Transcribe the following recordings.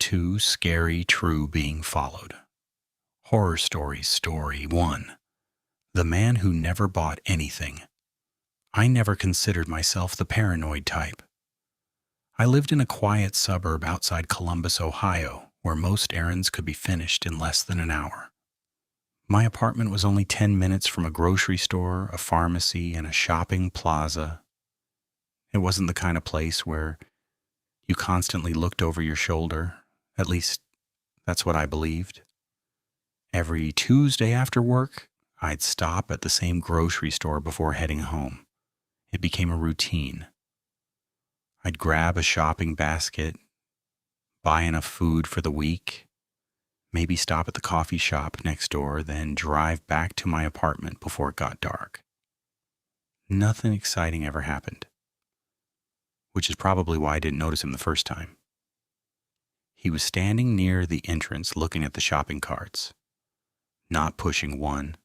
Too Scary True Being Followed. Horror Stories Story 1. The Man Who Never Bought Anything. I never considered myself the paranoid type. I lived in a quiet suburb outside Columbus, Ohio, where most errands could be finished in less than an hour. My apartment was only 10 minutes from a grocery store, a pharmacy, and a shopping plaza. It wasn't the kind of place where you constantly looked over your shoulder. At least, that's what I believed. Every Tuesday after work, I'd stop at the same grocery store before heading home. It became a routine. I'd grab a shopping basket, buy enough food for the week, maybe stop at the coffee shop next door, then drive back to my apartment before it got dark. Nothing exciting ever happened, which is probably why I didn't notice him the first time. He was standing near the entrance looking at the shopping carts, not pushing one,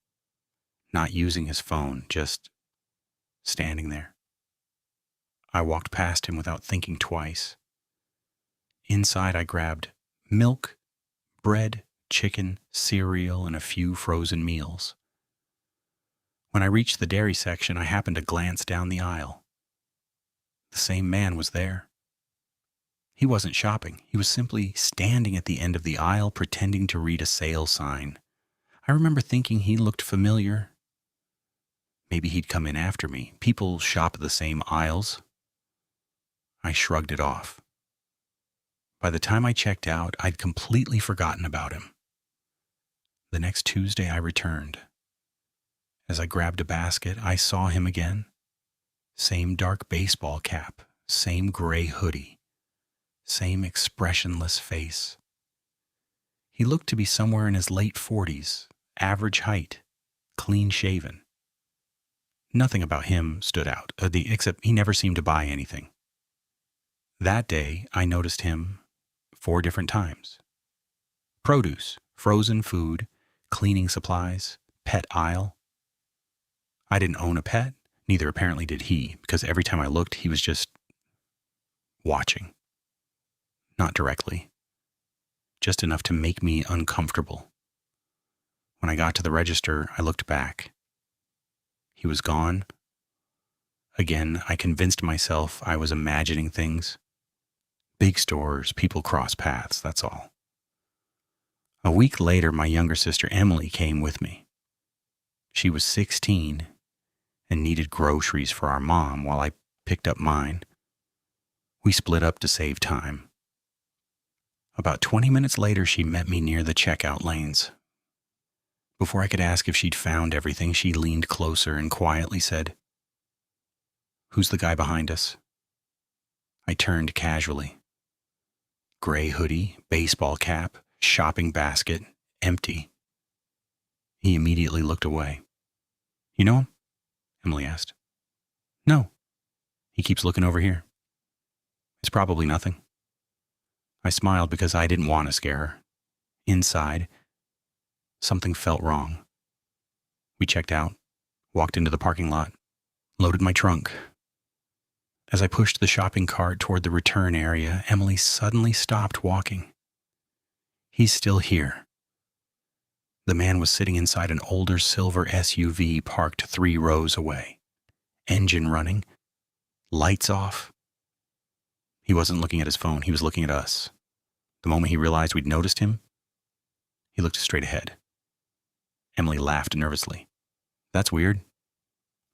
not using his phone, just standing there. I walked past him without thinking twice. Inside, I grabbed milk, bread, chicken, cereal, and a few frozen meals. When I reached the dairy section, I happened to glance down the aisle. The same man was there. He wasn't shopping. He was simply standing at the end of the aisle, pretending to read a sale sign. I remember thinking he looked familiar. Maybe he'd come in after me. People shop at the same aisles. I shrugged it off. By the time I checked out, I'd completely forgotten about him. The next Tuesday, I returned. As I grabbed a basket, I saw him again. Same dark baseball cap, same gray hoodie, same expressionless face. He looked to be somewhere in his late 40s, average height, clean-shaven. Nothing about him stood out, except he never seemed to buy anything. That day, I noticed him 4 different times. Produce, frozen food, cleaning supplies, pet aisle. I didn't own a pet, neither apparently did he, because every time I looked, he was just watching. Not directly. Just enough to make me uncomfortable. When I got to the register, I looked back. He was gone. Again, I convinced myself I was imagining things. Big stores, people cross paths, that's all. A week later, my younger sister Emily came with me. She was 16 and needed groceries for our mom while I picked up mine. We split up to save time. About 20 minutes later, she met me near the checkout lanes. Before I could ask if she'd found everything, she leaned closer and quietly said, "Who's the guy behind us?" I turned casually. Gray hoodie, baseball cap, shopping basket, empty. He immediately looked away. "You know him?" Emily asked. "No. He keeps looking over here." "It's probably nothing." I smiled because I didn't want to scare her. Inside, something felt wrong. We checked out, walked into the parking lot, loaded my trunk. As I pushed the shopping cart toward the return area, Emily suddenly stopped walking. "He's still here." The man was sitting inside an older silver SUV parked 3 rows away. Engine running, lights off. He wasn't looking at his phone, he was looking at us. The moment he realized we'd noticed him, he looked straight ahead. Emily laughed nervously. "That's weird."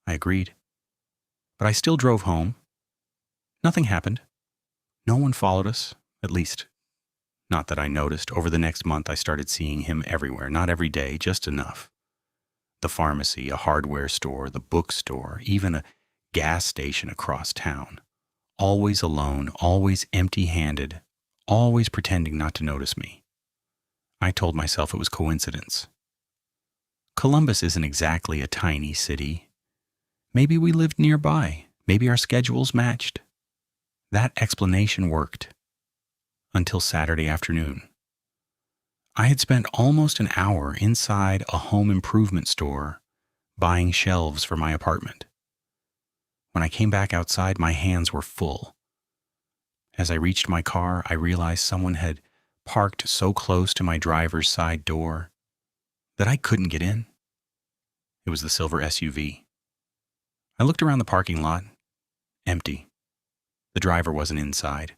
I agreed. But I still drove home. Nothing happened. No one followed us, at least, not that I noticed. Over the next month, I started seeing him everywhere, not every day, just enough. The pharmacy, a hardware store, the bookstore, even a gas station across town. Always alone, always empty-handed, always pretending not to notice me. I told myself it was coincidence. Columbus isn't exactly a tiny city. Maybe we lived nearby. Maybe our schedules matched. That explanation worked. Until Saturday afternoon. I had spent almost an hour inside a home improvement store buying shelves for my apartment. When I came back outside, my hands were full. As I reached my car, I realized someone had parked so close to my driver's side door that I couldn't get in. It was the silver SUV. I looked around the parking lot. Empty. The driver wasn't inside.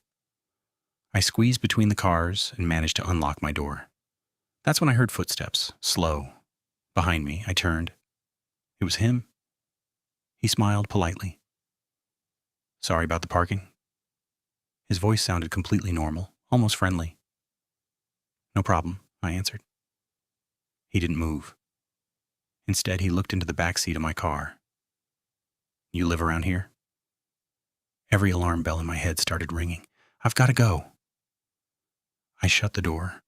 I squeezed between the cars and managed to unlock my door. That's when I heard footsteps, slow. Behind me, I turned. It was him. He smiled politely. Sorry about the parking. His voice sounded completely normal, almost friendly. No problem, I answered. He didn't move. Instead, he looked into the back seat of my car. You live around here? Every alarm bell in my head started ringing. I've got to go. I shut the door,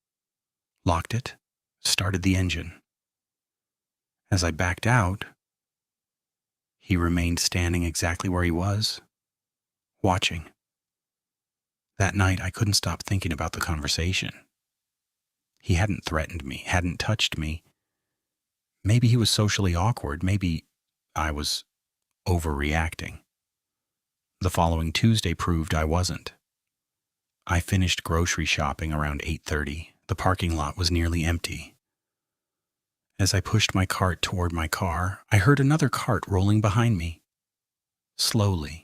locked it, started the engine. As I backed out, he remained standing exactly where he was, watching. That night, I couldn't stop thinking about the conversation. He hadn't threatened me, hadn't touched me. Maybe he was socially awkward. Maybe I was overreacting. The following Tuesday proved I wasn't. I finished grocery shopping around 8:30. The parking lot was nearly empty. As I pushed my cart toward my car, I heard another cart rolling behind me. Slowly,